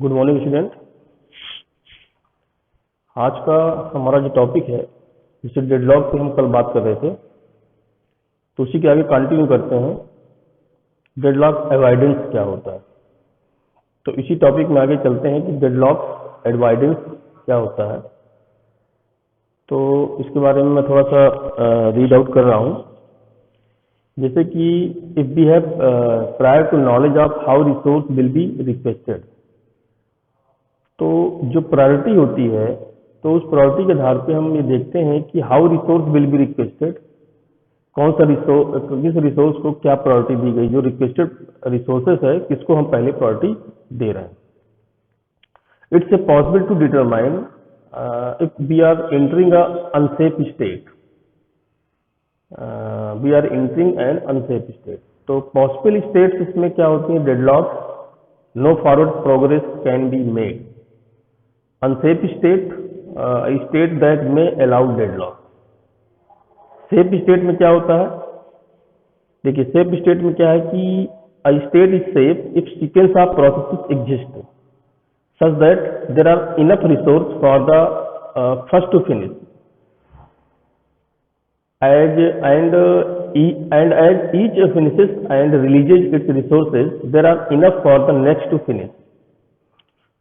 Good morning student. आज का हमारा जो टॉपिक है जिसे डेडलॉक पे हम कल बात कर रहे थे, तो उसी के आगे कंटिन्यू करते हैं। डेडलॉक अवॉइडेंस क्या होता है, तो इसी टॉपिक में आगे चलते हैं कि डेडलॉक अवॉइडेंस क्या होता है। तो इसके बारे में मैं थोड़ा सा रीड आउट कर रहा हूँ। जैसे कि if we have prior to knowledge of how resource will be requested, तो जो प्रायोरिटी होती है तो उस प्रायोरिटी के आधार पे हम ये देखते हैं कि how resource will be requested, कौन सा रिसोर्स, किस रिसोर्स को क्या प्रायोरिटी दी गई। जो रिक्वेस्टेड रिसोर्सेस है किसको हम पहले प्रायोरिटी दे रहे हैं। It's a possible to determine if we are entering a unsafe state, we are entering an unsafe state. तो पॉसिबल स्टेट्स इसमें क्या होती है, deadlock, no forward progress can be made. Unsafe state, state that में allow deadlock. Safe state में क्या होता है, देखिए सेफ स्टेट में क्या है कि a state is safe if sequence of processes exist such that there are enough resource for the first to finish and as each finishes and releases its resources there are enough for the next to finish।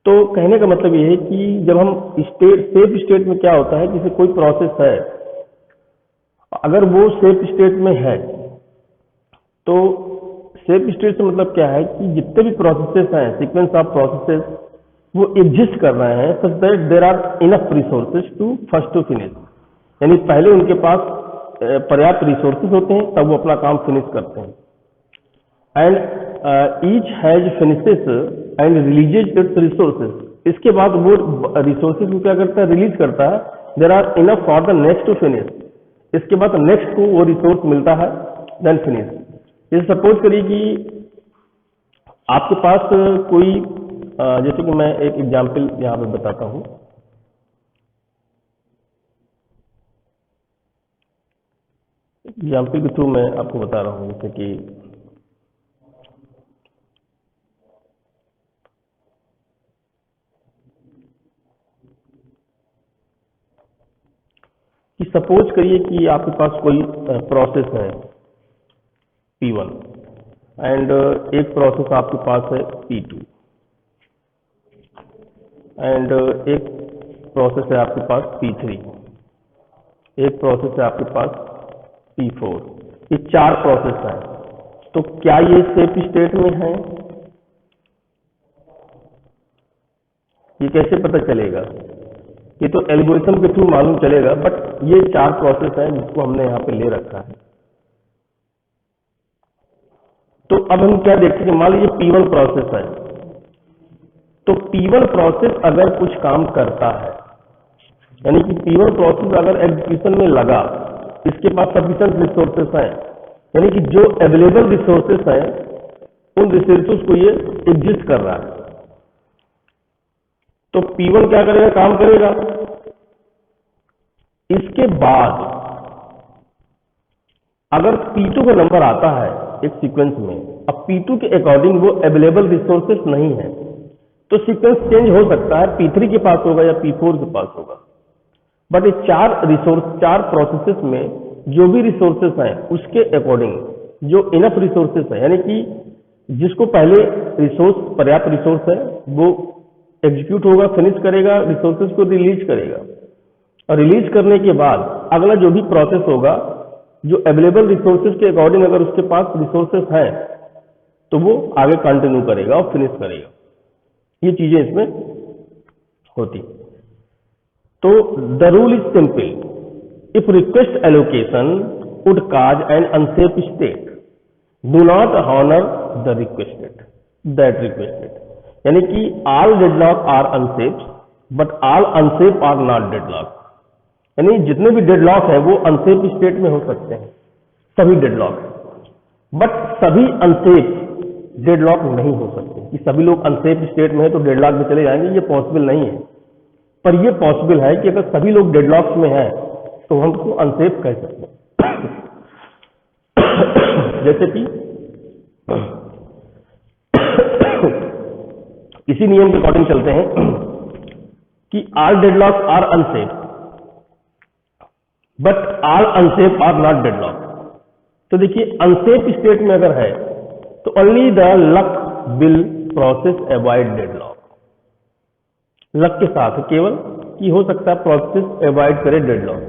तो कहने का मतलब ये है कि जब हम safe state में क्या होता है, जैसे कोई प्रोसेस है, अगर वो सेफ स्टेट में है तो सेफ स्टेट से मतलब क्या है कि जितने भी प्रोसेसेस हैं, सीक्वेंस ऑफ प्रोसेसेस, वो एग्जिस्ट कर रहे हैं such that there are enough resources to first to finish. यानी पहले उनके पास पर्याप्त रिसोर्सेज होते हैं तब वो अपना काम फिनिश करते हैं। And each has finishes and releases it's resources. इसके बाद वो रिसोर्सेज को क्या करता है, रिलीज करता है। There are enough for the next to finish. इसके बाद नेक्स्ट को वो रिसोर्स मिलता है, देन फिनिश। जैसे सपोज करिए कि आपके पास कोई जैसे कि मैं एक एग्जांपल यहाँ पे बताता हूँ। एग्जाम्पल के थ्रू मैं आपको बता रहा हूँ, जैसे कि सपोज करिए कि आपके पास कोई प्रोसेस है P1 एंड एक प्रोसेस आपके पास है P2 एंड एक प्रोसेस है आपके पास P3, एक प्रोसेस है आपके पास P4। ये चार प्रोसेस हैं। तो क्या ये सेफ स्टेट में है, ये कैसे पता चलेगा? ये तो एल्गोरिथम के थ्रू मालूम चलेगा, बट ये चार प्रोसेस हैं जिसको हमने यहाँ पे ले रखा है। तो अब हम क्या देखते हैं, मान लीजिए P1 प्रोसेस है, तो P1 प्रोसेस अगर कुछ काम करता है, यानी कि P1 प्रोसेस अगर एग्जीक्यूशन में लगा, इसके पास सफिशिएंट रिसोर्सेस हैं, यानी कि जो अवेलेबल रिसोर्सेस हैं उन रिसोर्सेस को ये एग्जिस्ट कर रहा है, तो P1 क्या करेगा, काम करेगा। इसके बाद अगर P2 का नंबर आता है एक सीक्वेंस में, अब P2 के अकॉर्डिंग वो अवेलेबल रिसोर्सेस नहीं है, तो सीक्वेंस चेंज हो सकता है, P3 के पास होगा या P4 के पास होगा। बट ये चार प्रोसेसेस में जो भी रिसोर्सेस हैं उसके अकॉर्डिंग जो इनफ रिसोर्सेस है, यानी कि जिसको पहले रिसोर्स, पर्याप्त रिसोर्स है, वो एग्जीक्यूट होगा, फिनिश करेगा, रिसोर्सेज को रिलीज करेगा, और रिलीज करने के बाद अगला जो भी प्रोसेस होगा जो अवेलेबल रिसोर्सेज के अकॉर्डिंग अगर उसके पास रिसोर्सेज हैं तो वो आगे कंटिन्यू करेगा और फिनिश करेगा। ये चीजें इसमें होती। तो the rule is simple, if request allocation would cause an unsafe state, do not honour the requested that requested. यानी कि all deadlock are unsafe but all unsafe are not deadlock. यानी जितने भी डेडलॉक है वो अनसेफ स्टेट में हो सकते हैं, सभी डेडलॉक, बट सभी अनसेफ डेडलॉक नहीं हो सकते कि सभी लोग अनसेफ स्टेट में है तो डेडलॉक में चले जाएंगे, ये पॉसिबल नहीं है। पर ये पॉसिबल है कि अगर सभी लोग डेडलॉक्स में हैं तो हम उसको अनसेफ कह सकते हैं। जैसे कि इसी नियम के अकॉर्डिंग चलते हैं कि all deadlocks are unsafe, but all unsafe are not deadlock। तो देखिए अनसेफ स्टेट में अगर है तो only the luck will process avoid deadlock. Luck के साथ केवल कि हो सकता है प्रोसेस अवॉइड करे डेडलॉक।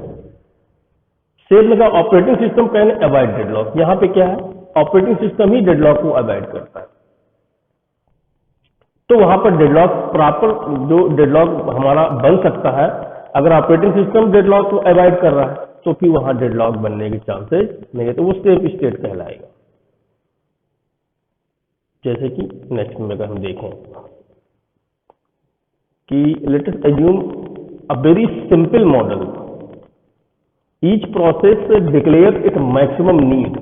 सेफ में का operating system can avoid deadlock, यहां पे क्या है ऑपरेटिंग सिस्टम ही डेडलॉक को अवॉइड करता है। तो वहां पर डेडलॉक प्रॉपर जो डेडलॉक हमारा बन सकता है, अगर ऑपरेटिंग सिस्टम डेडलॉक को अवॉइड कर रहा है तो फिर वहां डेडलॉक बनने के चांसेस नहीं है, तो वो सेफ स्टेट कहलाएगा। जैसे कि नेक्स्ट में अगर हम देखें कि let us assume a very simple model, each process declare it maximum need.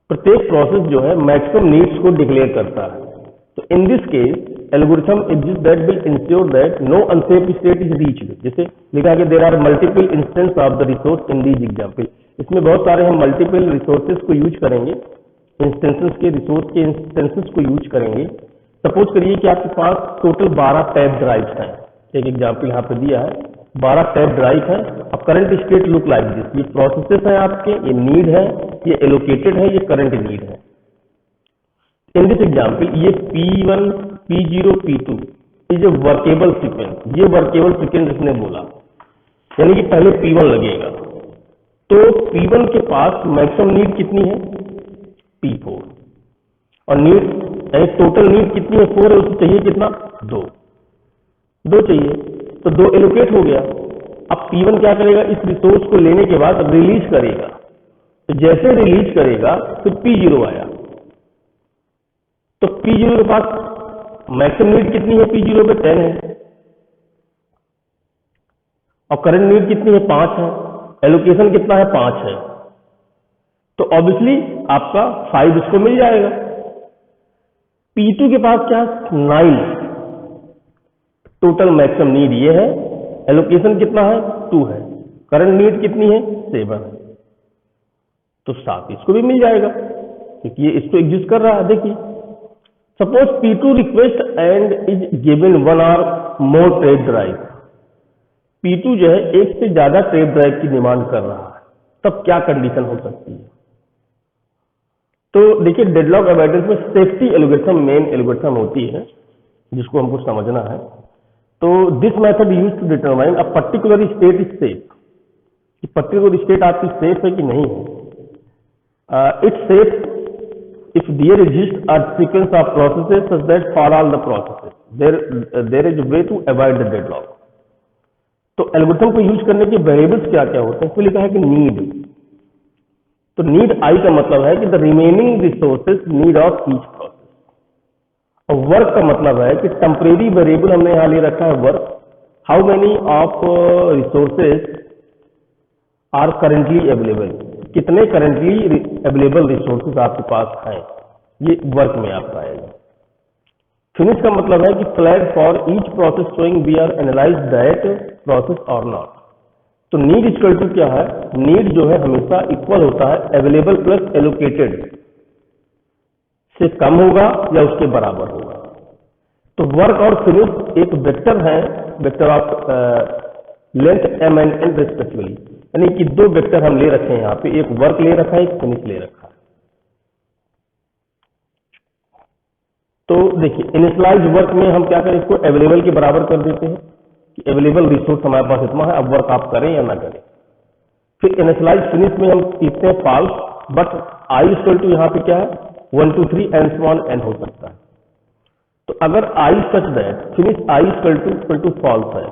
प्रत्येक प्रोसेस जो है मैक्सिमम नीड्स को डिक्लेयर करता है। तो in this case algorithm exist that will ensure that no unsafe state is reached. जैसे लिखा कि there are multiple instance of the resource in these example. इसमें बहुत सारे हम मल्टीपल रिसोर्सेज को यूज करेंगे, इंस्टेंसेस के रिसोर्स के इंस्टेंसेस को यूज करेंगे। सपोज करिए कि आपके पास टोटल 12 टैब ड्राइव्स हैं, एक एग्जाम्पल यहाँ पे दिया है, 12 टैब ड्राइव है। अब current state look like this, ये प्रोसेसेस हैं आपके, ये नीड है, ये एलोकेटेड है, ये करंट नीड है। इन दिस एग्जाम्पल ये P1, P0, P2 is a workable sequence. ये वर्केबल सीक्वेंस इसने बोला, यानी कि पहले P1 लगेगा। तो P1 के पास मैक्सिमम नीड कितनी है P4, और नीड टोटल नीड कितनी है 4 है, उसको चाहिए कितना 2 चाहिए, तो 2 एलोकेट हो गया। अब P1 क्या करेगा, इस रिसोर्स को लेने के बाद रिलीज करेगा। तो जैसे रिलीज करेगा तो P0 आया, तो P0 के पास मैक्सिमम नीड कितनी है P0 पे 10 है, और करंट नीड कितनी है 5 है, एलोकेशन कितना है 5 है, तो ऑब्वियसली आपका 5 इसको मिल जाएगा। P2 के पास क्या है 9, टोटल मैक्सिमम नीड ये है, एलोकेशन कितना है 2 है, करंट नीड कितनी है 7 है, तो 7 इसको भी मिल जाएगा क्योंकि ये इसको एग्जिस्ट कर रहा है। देखिए suppose P2 request and is given 1 और मोर टेप ड्राइव। P2 जो है एक से ज्यादा टेप ड्राइव की डिमांड कर रहा है, तब क्या कंडीशन हो सकती है। तो देखिए डेडलॉक अवॉइडेंस में सेफ्टी एल्गोरिथम मेन एल्गोरिथम होती है जिसको हमको समझना है। तो this method use to determine a particular state is safe, कि पर्टिकुलर स्टेट आपकी सेफ है कि नहीं है। It's safe if there exists a sequence of processes such that for all the processes there is a way to avoid the deadlock। तो algorithm को use करने के वेरिएबल्स क्या क्या होते हैं, इसमें लिखा है कि नीड। तो नीड आई का मतलब है कि the remaining resources need of each process, और वर्क का मतलब है कि टेम्परेरी वेरिएबल हमने यहां ले रखा है work, how many of resources are currently available, कितने करेंटली अवेलेबल रिसोर्सेज आपके पास हैं, ये वर्क में आपका आएगा। फिनिश का मतलब है कि flag for each process showing we are analyse that process or not. तो नीड इक्वल टू क्या है, नीड जो है हमेशा इक्वल होता है अवेलेबल प्लस एलोकेटेड से कम होगा या उसके बराबर होगा। तो वर्क और फिनिश एक वेक्टर है, vector of length m and n respectively, यानी कि 2 वेक्टर हम ले रखे हैं यहाँ पे, एक वर्क ले रखा है, एक फिनिश ले रखा है। तो देखिए इनिशियलाइज वर्क में हम क्या करें, इसको अवेलेबल के बराबर कर देते हैं कि अवेलेबल रिसोर्स हमारे पास इतना है, अब वर्क आप करें या ना करें। फिर इनिशियलाइज फिनिश में हम लिखते हैं false, but I equal to यहाँ पे क्या है 1 2 3 एंड सो ऑन n हो सकता है। तो अगर i such that finish i equal to false है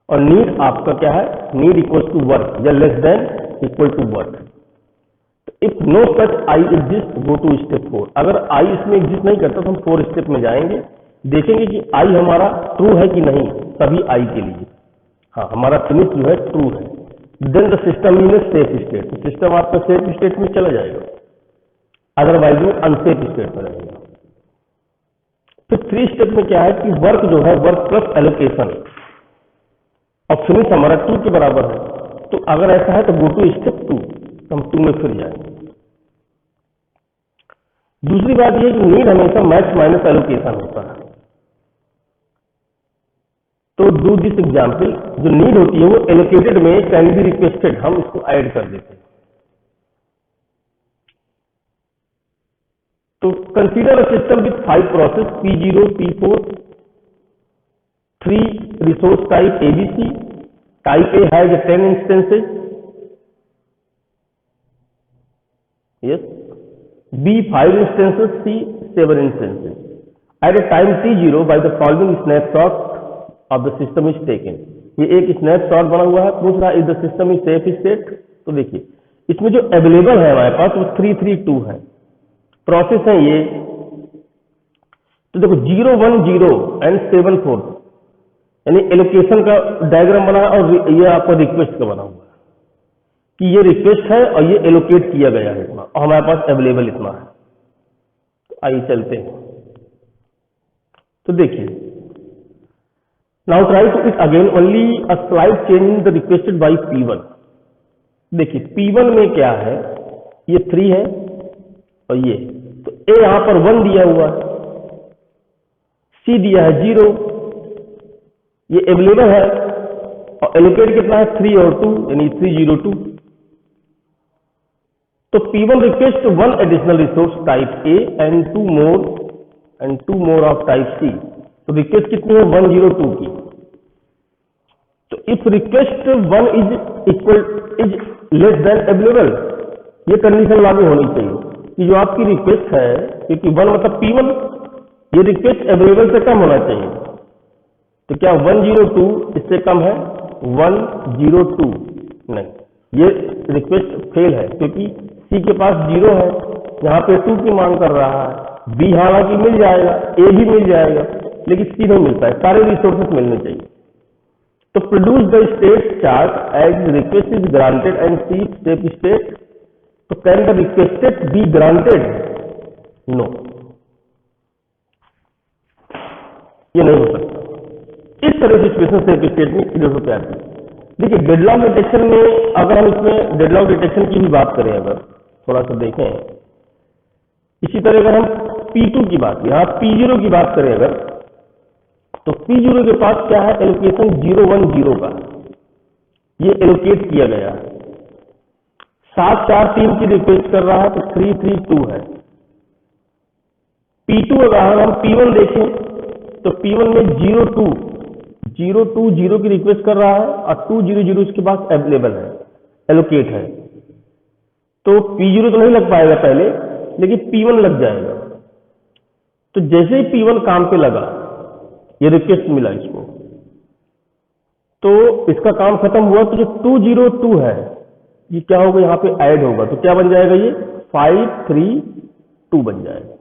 और नीड आपका क्या है, नीड इक्वल टू वर्क या less than equal to work. If no such i exist go to step 4। अगर आई इसमें एग्जिस्ट नहीं करता तो हम 4 स्टेप में जाएंगे, देखेंगे कि आई हमारा ट्रू है कि नहीं सभी आई के लिए। हाँ हमारा फिनिश जो है ट्रू है, then the system in safe state, system आपका सेफ स्टेट में चला जाएगा, अदरवाइज वो अनसेफ स्टेट में रहेगा। फिर 3 स्टेप में क्या है कि वर्क जो है वर्क प्लस एलोकेशन, और फिनिश हमारा 2 के बराबर है। तो अगर ऐसा है तो गो टू स्टेप 2, हम 2 में फिर जाएंगे। दूसरी बात यह कि नीड हमेशा मैक्स माइनस एलोकेशन होता है। तो डू दिस एग्जाम्पल, जो नीड होती है वो एलोकेटेड में कैन बी रिक्वेस्टेड, हम इसको ऐड कर देते हैं। तो consider a system with 5 process P0, P4, 3 resource type ABC. Type A has 10 instances. Yes. B 5 instances. C 7 instances. At a time T0 by the following snapshot of the system is taken. ये एक snapshot बना हुआ है, पूछ रहा है is the system is safe state. तो देखिए इसमें जो अवेलेबल है हमारे पास वो 332 है, प्रोसेस है ये। तो देखो 0 1 0 एंड 7 4 यानी एलोकेशन का डायग्राम बना है, और ये आपका रिक्वेस्ट का बना हुआ है कि ये रिक्वेस्ट है और ये एलोकेट किया गया है इतना, और हमारे पास अवेलेबल इतना है। तो आइए चलते हैं। तो देखिए now try to it again, only a slide change in the requested by P1। देखिए P1 में क्या है, ये 3 है और ये, तो A यहां पर 1 दिया हुआ है, C दिया है 0, ये अवेलेबल है, और एलोकेट कितना है 3 और 2 यानी 302। तो P1 request 1 additional resource type A and 2 more of type C। तो रिक्वेस्ट कितनी है 102 की। तो if request 1 is less than available, ये कंडीशन लागू होनी चाहिए कि जो आपकी रिक्वेस्ट है, क्योंकि 1 मतलब P1, ये रिक्वेस्ट अवेलेबल से कम होना चाहिए। तो क्या 102 इससे कम है? 102 नहीं, ये रिक्वेस्ट फेल है, क्योंकि C के पास 0 है, यहाँ पे 2 की मांग कर रहा है। B हालांकि मिल जाएगा, A भी मिल जाएगा, लेकिन C नहीं मिलता है, सारे रिसोर्सेस मिलने चाहिए। तो produce the state chart as request is granted and see safe state. तो can the requested be granted? No, ये नहीं हो सकता। इस तरह की सिचुएशन सेफ स्टेट में क्लियर होकर आती है। देखिए डेडलॉक डिटेक्शन में, अगर हम इसमें डेडलॉक डिटेक्शन की भी बात करें, अगर थोड़ा सा देखें, इसी तरह अगर हम P2 की बात, यहाँ P0 की बात करें अगर, तो P0 के पास क्या है, एलोकेशन 010 का, ये एलोकेट किया गया है। 743 की रिक्वेस्ट कर रहा है, तो 332 है। P2 अगर हम P1 देखें तो P1 में 020 की रिक्वेस्ट कर रहा है, और 200 उसके पास अवेलेबल है, एलोकेट है। तो P0 तो नहीं लग पाएगा पहले, लेकिन P1 लग जाएगा। तो जैसे ही P1 काम पे लगा, ये रिक्वेस्ट मिला इसको, तो इसका काम खत्म हुआ, तो जो 202 है ये क्या होगा, यहाँ पे ऐड होगा। तो क्या बन जाएगा, ये 532 बन जाएगा,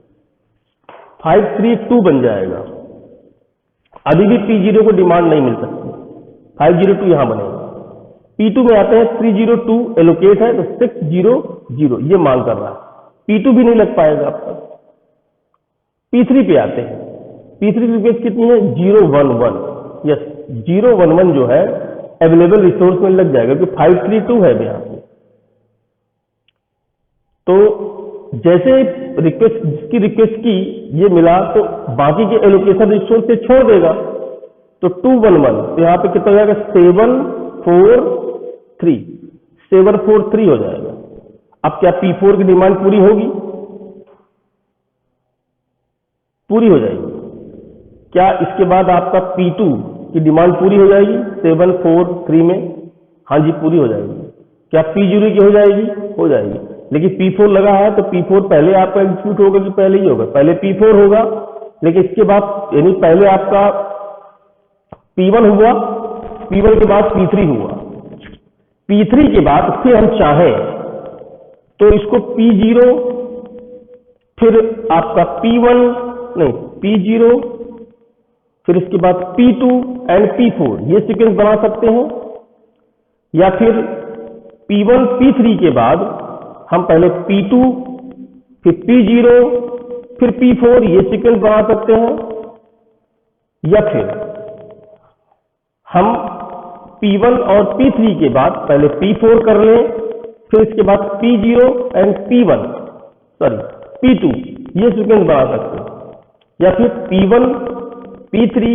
532 बन जाएगा। अभी भी P0 को डिमांड नहीं मिल सकती, 502 यहां बनेगा। P2 में आते हैं, 302 एलोकेट है, तो 600 ये मांग कर रहा है, P2 भी नहीं लग पाएगा आपका। P3 पे आते हैं, P3 रिक्वेस्ट कितनी है 011, यस 011 जो है अवेलेबल रिसोर्स में लग जाएगा, क्योंकि 532 है यहाँ पे। तो जैसे रिक्वेस्ट, जिसकी रिक्वेस्ट की ये मिला, तो बाकी के एलोकेशन रिसोर्स से छोड़ देगा। तो 211, तो यहाँ पे कितना हो जाएगा 743 हो जाएगा। अब क्या P4 की डिमांड पूरी होगी? पूरी हो जाएगी। क्या इसके बाद आपका P2 की डिमांड पूरी हो जाएगी 743 में? हाँ जी, पूरी हो जाएगी। क्या P0 की हो जाएगी? हो जाएगी। लेकिन P4 लगा है, तो P4 पहले आपका एग्जीक्यूट होगा कि पहले ही होगा? पहले P4 होगा, लेकिन इसके बाद यानी पहले आपका P1 हुआ, P1 के बाद P3 हुआ, P3 के बाद फिर हम चाहें तो इसको P0, फिर आपका P1 नहीं P0, फिर इसके बाद P2 एंड P4, ये सीक्वेंस बना सकते हैं। या फिर P1 P3 के बाद हम पहले P2, फिर P0, फिर P4, ये सीक्वेंस बना सकते हैं। या फिर हम P1 और P3 के बाद पहले P4 कर लें, फिर इसके बाद P0 एंड P2, ये सीक्वेंस बना सकते हैं, या फिर P1 P3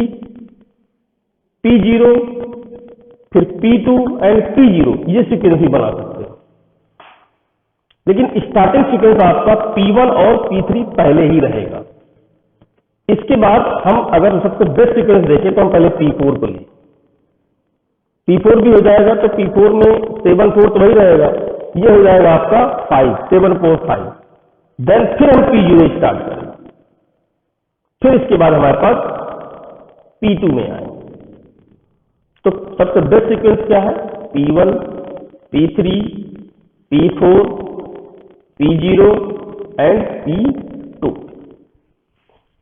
P0 फिर P2 एंड P0, ये सीक्वेंस भी बना सकते हैं। लेकिन स्टार्टिंग सीक्वेंस आपका P1 और P3 पहले ही रहेगा। इसके बाद हम अगर सबसे बेस्ट सीक्वेंस देखें तो हम पहले P4 को लें। P4 भी हो जाएगा तो P4 में 7 4 तो वही रहेगा, ये हो जाएगा आपका 5 7 4 5। देन फिर हम P0 स्टार्ट करें, फिर इसके बाद हमारे पास P2 में आए। तो सबसे बेस्ट सीक्वेंस क्या है? P1 P3 P4 P0 and P2,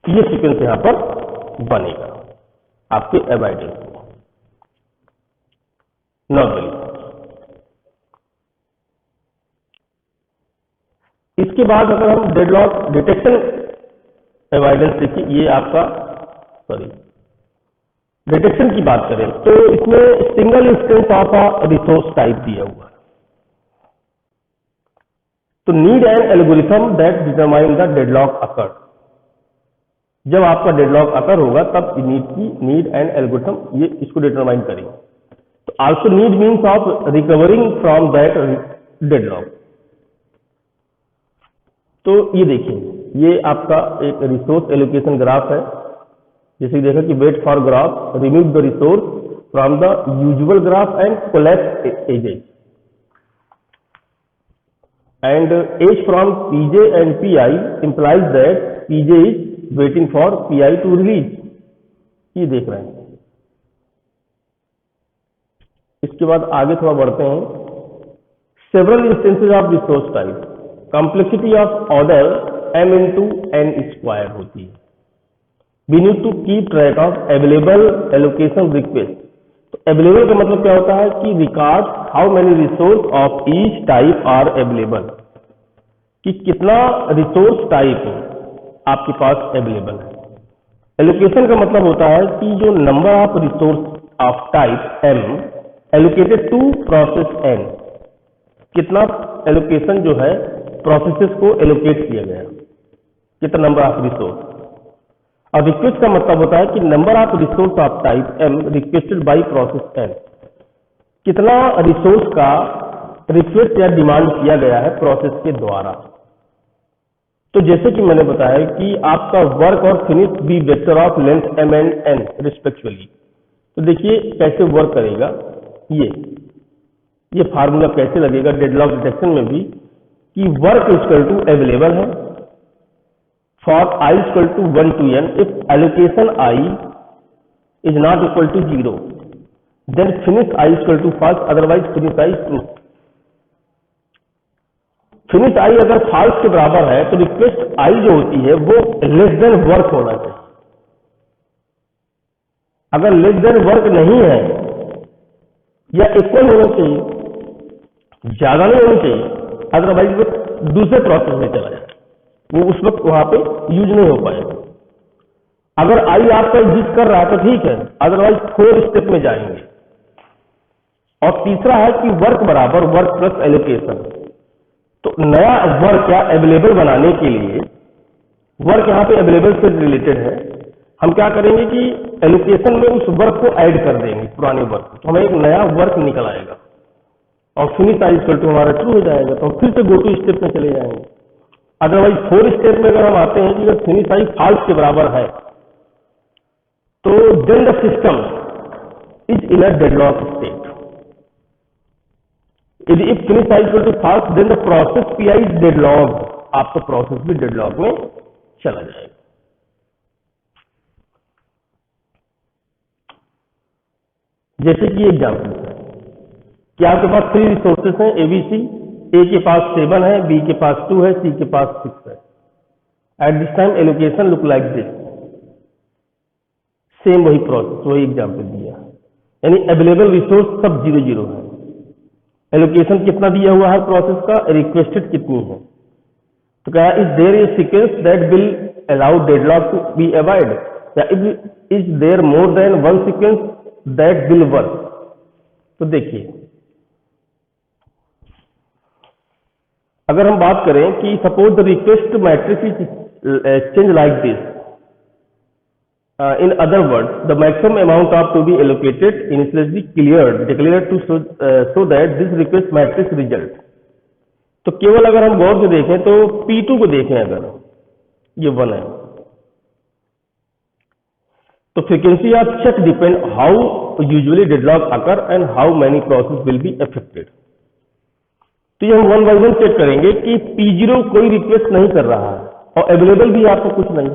ये सीक्वेंस यहां पर बनेगा आपके अवॉइडेंस में नॉर्मली। इसके बाद अगर हम डेडलॉक डिटेक्शन अवॉइडेंस देखिए, ये आपका डिटेक्शन की बात करें तो इसमें single instance of a resource type दिया हुआ है। तो need an algorithm that determine the deadlock occur. जब आपका डेडलॉक अकर होगा तब नीड एन एल्गोरिथम ये इसको डिटरमाइन करेंगे। तो also need means of recovering from that deadlock. तो ये देखिए, ये आपका एक रिसोर्स एलोकेशन ग्राफ है। जैसे देखा कि wait for graph, remove the resource from the usual graph and collapse edges, and age from Pj and Pi implies that Pj is waiting for Pi to release। ये देख रहे हैं। इसके बाद आगे थोड़ा बढ़ते हैं। Several instances of resource type, complexity of order m into n square होती है। We need to keep track of available allocation request. तो अवेलेबल का मतलब क्या होता है कि record how many resource of each type are available, कि कितना रिसोर्स टाइप आपके पास अवेलेबल है। एलोकेशन का मतलब होता है कि जो number of resource of type m allocated to process n, कितना एलोकेशन जो है प्रोसेसेस को एलोकेट किया गया, कितना नंबर ऑफ रिसोर्स। और रिक्वेस्ट का मतलब होता है कि number of resource of type m requested by process n, कितना रिसोर्स का रिक्वेस्ट या डिमांड किया गया है प्रोसेस के द्वारा। तो जैसे कि मैंने बताया कि आपका वर्क और finish be vector of length m and n respectively. तो देखिए कैसे वर्क करेगा, ये फार्मूला कैसे लगेगा डेडलॉक डिटेक्शन में भी, कि वर्क इक्वल टू अवेलेबल है for i equal to 1 to n if allocation i is not equal to 0, then finish i equal to false, otherwise finish i true. Finish i अगर false के बराबर है तो request i जो होती है वो लेस देन वर्क होना चाहिए। अगर लेस देन वर्क नहीं है या इक्वल होना चाहिए, ज्यादा नहीं होना चाहिए, अदरवाइज वो दूसरे प्रोसेस में चला जाए, वो उस वक्त वहां पे यूज नहीं हो पाएगा। अगर i आपका एग्जिस्ट कर रहा है तो ठीक है, अदरवाइज 4 स्टेप में जाएंगे। और तीसरा है कि वर्क बराबर वर्क प्लस एलोकेशन। तो नया वर्क या अवेलेबल बनाने के लिए, वर्क यहाँ पे अवेलेबल से रिलेटेड है, हम क्या करेंगे कि एलोकेशन में उस वर्क को ऐड कर देंगे पुराने वर्क को, तो हमें एक नया वर्क निकल आएगा और फिनिश आई इक्वल टू हमारा ट्रू हो जाएगा। तो हम फिर से गो टू स्टेप में चले जाएंगे। अदरवाइज 4 स्टेप में अगर हम आते हैं कि अगर फिनिश आई फॉल्स के बराबर है तो then the system is in a deadlock state. यदि if finish i equal to false then the process Pi is deadlock, आपका प्रोसेस भी डेडलॉक में चला जाएगा। जैसे कि एग्जाम्पल है कि आपके पास 3 रिसोर्सेस हैं ABC, A के पास 7 है, B के पास 2 है, C के पास 6 है। At this time allocation look like this. Same वही प्रोसेस, वही एग्जाम्पल दिया, यानी अवेलेबल रिसोर्स सब 0 0 है। एलोकेशन कितना दिया हुआ है प्रोसेस का, रिक्वेस्टेड कितनी है। तो क्या is there a sequence that will allow deadlock to be avoid, या is there more than one sequence that will work. तो देखिए अगर हम बात करें कि suppose the request matrix is change like this. In other words, the maximum amount of to be allocated initially declared to so that this request matrix result. तो केवल अगर हम गौर से देखें तो P2 को देखें, अगर ये 1 है तो frequency of check depend how usually deadlock occur and how many process will be affected. तो ये हम 1 by 1 चेक करेंगे कि P0 कोई रिक्वेस्ट नहीं कर रहा है और अवेलेबल भी आपको कुछ नहीं,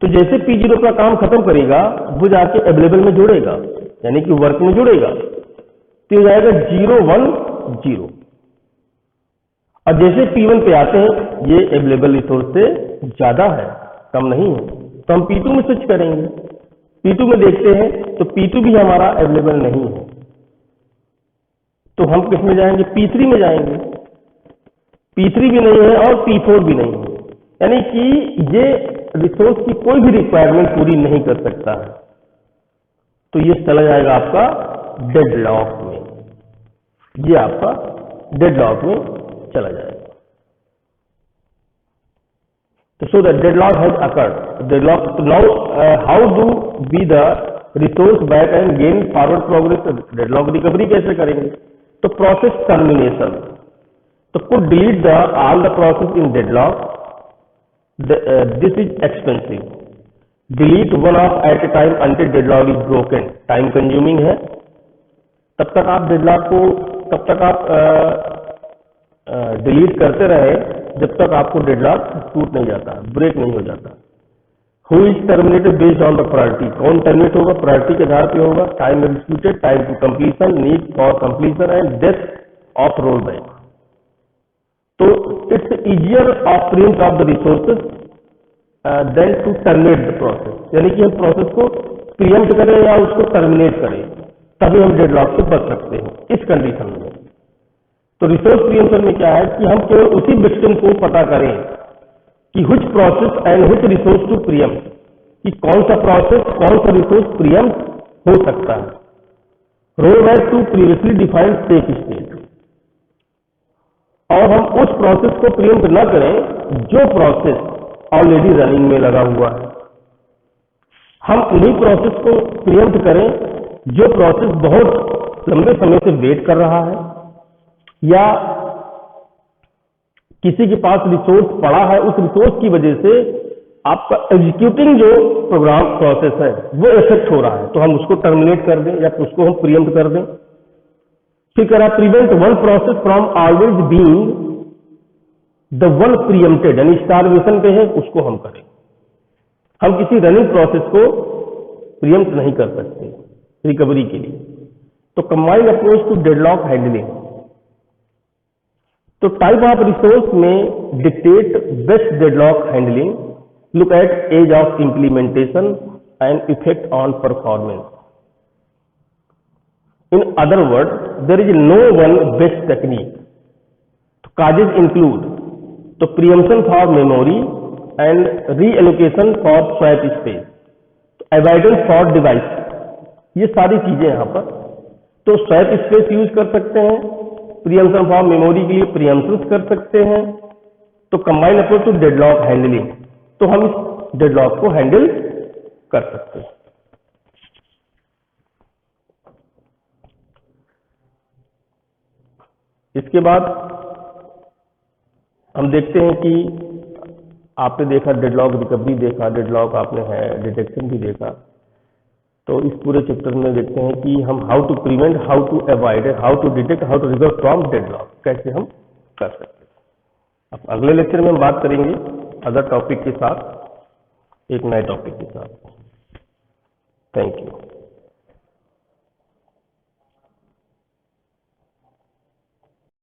तो जैसे P0 का काम खत्म करेगा वो जाके अवेलेबल में जुड़ेगा, यानी कि वर्क में जुड़ेगा, तो हो जाएगा 0 1 0। और जैसे P1 पे आते हैं ये अवेलेबल रिसोर्स से ज्यादा है, कम नहीं है, तो हम P2 में स्विच करेंगे। P2 में देखते हैं तो P2 भी हमारा अवेलेबल नहीं है, तो हम किस में जाएंगे? P3 में जाएंगे। P3 भी नहीं है और P4 भी नहीं है, यानी कि ये रिसोर्स की कोई भी रिक्वायरमेंट पूरी नहीं कर सकता है, तो ये चला जाएगा आपका डेडलॉक में, ये आपका डेडलॉक में चला जाएगा। तो so that deadlock has occurred, deadlock now how do be the resource back and gain forward progress. Deadlock recovery कैसे करेंगे? तो प्रोसेस टर्मिनेशन, तो could delete the all the process in deadlock, this is expensive, delete one of at a time until deadlock is broken, time consuming है, तब तक आप deadlock को तब तक आप डिलीट करते रहे जब तक आपको डेडलॉक टूट नहीं जाता, ब्रेक नहीं हो जाता। Who is terminated based on the priority, कौन टर्मिनेट होगा? प्रायोरिटी के आधार पे होगा। Time executed, time to completion, need for completion and death of roll back. तो it's easier of print of the resources than to terminate the process, यानी कि हम प्रोसेस को प्रियम्प्ट करें या उसको टर्मिनेट करें, तभी हम डेडलॉक से बच सकते हैं इस कंडीशन में। तो रिसोर्स प्रियम्पशन में क्या है कि हम केवल उसी विक्टिम को पता करें कि which process and which resource to preempt, कि कौन सा प्रोसेस कौन सा रिसोर्स प्रियम्प्ट हो सकता है। Roll back to previously defined state state, और हम उस प्रोसेस को प्रियम्प्ट न करें जो प्रोसेस ऑलरेडी रनिंग में लगा हुआ है। हम उन्हीं प्रोसेस को प्रियम्प्ट करें जो प्रोसेस बहुत लंबे समय से वेट कर रहा है या किसी के पास रिसोर्स पड़ा है, उस रिसोर्स की वजह से आपका एग्जीक्यूटिंग जो प्रोग्राम प्रोसेस है वो इफेक्ट हो रहा है, तो हम उसको टर्मिनेट कर दें या उसको हम प्रियम्प्ट कर दें। फिर कह रहा prevent one process from always being the one preempted, यानी स्टारवेशन पे है उसको हम करें। हम किसी रनिंग प्रोसेस को प्रियम्प्ट नहीं कर सकते रिकवरी के लिए। तो combined approach to deadlock handling, तो टाइप ऑफ रिसोर्स में dictate best deadlock handling, look at age of implementation and effect on performance. In other word there is no one best technique. Causes include तो preemption for memory and reallocation for swap space, avoidance for device, ये सारी चीजें यहां पर। तो swap space use कर सकते हैं, प्रियम्पशन फॉर मेमोरी के लिए प्रियम्पशन कर सकते हैं। तो combined approach to deadlock handling, तो हम इस डेडलॉक को हैंडल कर सकते हैं। इसके बाद हम देखते हैं कि आपने देखा डेडलॉक रिकवरी देखा, डेडलॉक आपने है डिटेक्शन भी देखा। तो इस पूरे चैप्टर में देखते हैं कि हम how to prevent, how to avoid, how to detect, how to recover from deadlock कैसे हम कर सकते हैं। अब अगले लेक्चर में हम बात करेंगे अदर टॉपिक के साथ, एक नए टॉपिक के साथ। Thank you.